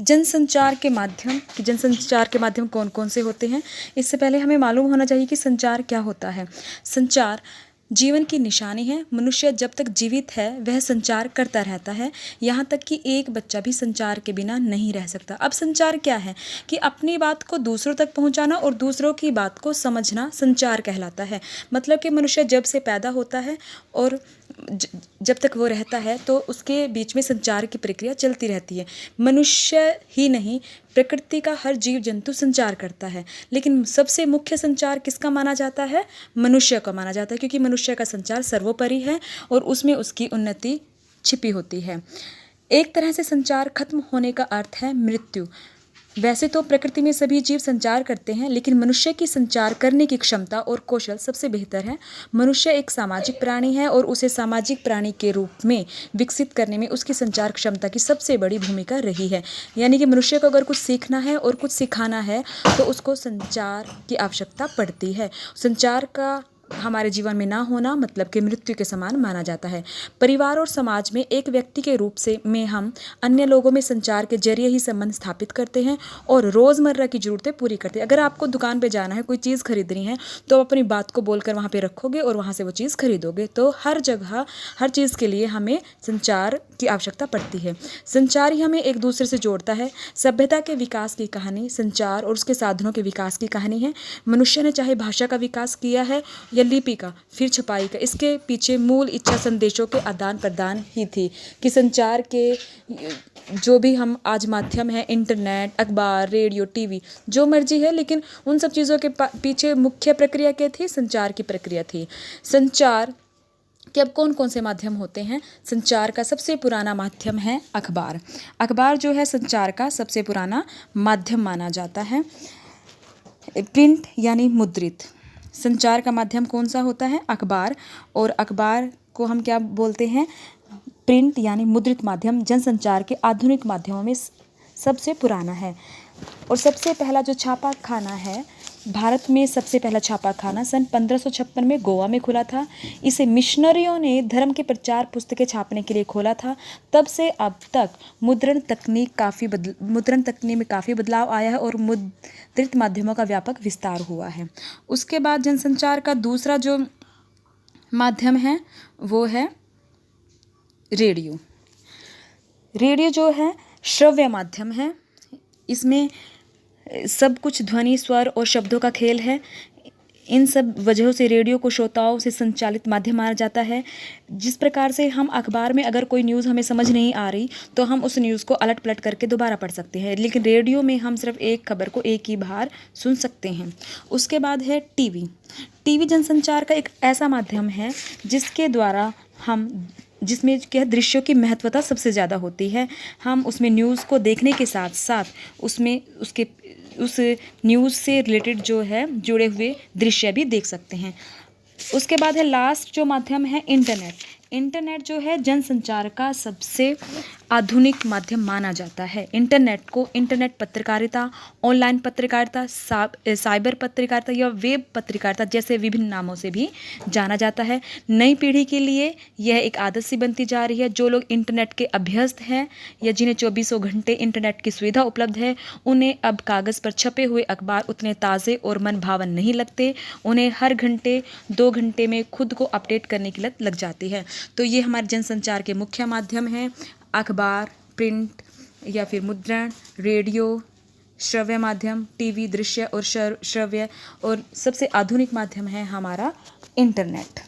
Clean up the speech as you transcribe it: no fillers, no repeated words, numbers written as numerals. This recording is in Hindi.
जनसंचार के माध्यम कौन कौन से होते हैं। इससे पहले हमें मालूम होना चाहिए कि संचार क्या होता है। संचार जीवन की निशानी है। मनुष्य जब तक जीवित है वह संचार करता रहता है, यहाँ तक कि एक बच्चा भी संचार के बिना नहीं रह सकता। अब संचार क्या है कि अपनी बात को दूसरों तक पहुँचाना और दूसरों की बात को समझना संचार कहलाता है। मतलब कि मनुष्य जब से पैदा होता है और जब तक वो रहता है तो उसके बीच में संचार की प्रक्रिया चलती रहती है। मनुष्य ही नहीं, प्रकृति का हर जीव जंतु संचार करता है, लेकिन सबसे मुख्य संचार किसका माना जाता है? मनुष्य का माना जाता है, क्योंकि मनुष्य का संचार सर्वोपरि है और उसमें उसकी उन्नति छिपी होती है। एक तरह से संचार खत्म होने का अर्थ है मृत्यु। वैसे तो प्रकृति में सभी जीव संचार करते हैं, लेकिन मनुष्य की संचार करने की क्षमता और कौशल सबसे बेहतर है। मनुष्य एक सामाजिक प्राणी है और उसे सामाजिक प्राणी के रूप में विकसित करने में उसकी संचार क्षमता की सबसे बड़ी भूमिका रही है। यानी कि मनुष्य को अगर कुछ सीखना है और कुछ सिखाना है तो उसको संचार की आवश्यकता पड़ती है। संचार का हमारे जीवन में ना होना मतलब कि मृत्यु के समान माना जाता है। परिवार और समाज में एक व्यक्ति के रूप में हम अन्य लोगों में संचार के जरिए ही संबंध स्थापित करते हैं और रोज़मर्रा की ज़रूरतें पूरी करते हैं। अगर आपको दुकान पे जाना है, कोई चीज़ खरीदनी है, तो अपनी बात को बोलकर वहाँ पे रखोगे और वहाँ से वो चीज़ खरीदोगे। तो हर जगह हर चीज़ के लिए हमें संचार की आवश्यकता पड़ती है। संचार ही हमें एक दूसरे से जोड़ता है। सभ्यता के विकास की कहानी संचार और उसके साधनों के विकास की कहानी है। मनुष्य ने चाहे भाषा का विकास किया है या लिपि का, फिर छपाई का, इसके पीछे मूल इच्छा संदेशों के आदान प्रदान ही थी कि संचार के जो भी हम आज माध्यम है, इंटरनेट, अखबार, रेडियो, टीवी, जो मर्जी है, लेकिन उन सब चीज़ों के पीछे मुख्य प्रक्रिया क्या थी? संचार की प्रक्रिया थी। संचार कि अब कौन कौन से माध्यम होते हैं। संचार का सबसे पुराना माध्यम है अखबार। अखबार जो है संचार का सबसे पुराना माध्यम माना जाता है। प्रिंट यानी मुद्रित। संचार का माध्यम कौन सा होता है? अखबार। और अखबार को हम क्या बोलते हैं? प्रिंट यानी मुद्रित माध्यम जनसंचार के आधुनिक माध्यमों में सबसे पुराना है। और सबसे पहला जो छापा खाना है, भारत में सबसे पहला छापा खाना सन 1556 में गोवा में खुला था। इसे मिशनरियों ने धर्म के प्रचार पुस्तकें छापने के लिए खोला था। तब से अब तक मुद्रण तकनीक में काफ़ी बदलाव आया है और मुद्रित माध्यमों का व्यापक विस्तार हुआ है। उसके बाद जनसंचार का दूसरा जो माध्यम है वो है रेडियो। रेडियो जो है श्रव्य माध्यम है। इसमें सब कुछ ध्वनि, स्वर और शब्दों का खेल है। इन सब वजहों से रेडियो को श्रोताओं से संचालित माध्यम माना जाता है। जिस प्रकार से हम अखबार में अगर कोई न्यूज़ हमें समझ नहीं आ रही तो हम उस न्यूज़ को अलट पलट करके दोबारा पढ़ सकते हैं, लेकिन रेडियो में हम सिर्फ एक खबर को एक ही बार सुन सकते हैं। उसके बाद है टीवी। टीवी जनसंचार का एक ऐसा माध्यम है जिसमें क्या दृश्यों की महत्वता सबसे ज़्यादा होती है। हम उसमें न्यूज़ को देखने के साथ साथ उसमें उस न्यूज़ से रिलेटेड जो है जुड़े हुए दृश्य भी देख सकते हैं। उसके बाद है लास्ट जो माध्यम है इंटरनेट। इंटरनेट जो है जनसंचार का सबसे आधुनिक माध्यम माना जाता है। इंटरनेट को इंटरनेट पत्रकारिता, ऑनलाइन पत्रकारिता, साइबर पत्रकारिता या वेब पत्रकारिता जैसे विभिन्न नामों से भी जाना जाता है। नई पीढ़ी के लिए यह एक आदत सी बनती जा रही है। जो लोग इंटरनेट के अभ्यस्त हैं या जिन्हें 24 घंटे इंटरनेट की सुविधा उपलब्ध है, उन्हें अब कागज़ पर छपे हुए अखबार उतने ताज़े और मन भावन नहीं लगते। उन्हें हर घंटे 2 घंटे में खुद को अपडेट करने की लत लग जाती है। तो ये हमारे जनसंचार के मुख्य माध्यम हैं: अखबार, प्रिंट या फिर मुद्रण, रेडियो, श्रव्य माध्यम, टीवी, दृश्य और श्रव्य, और सबसे आधुनिक माध्यम है हमारा इंटरनेट।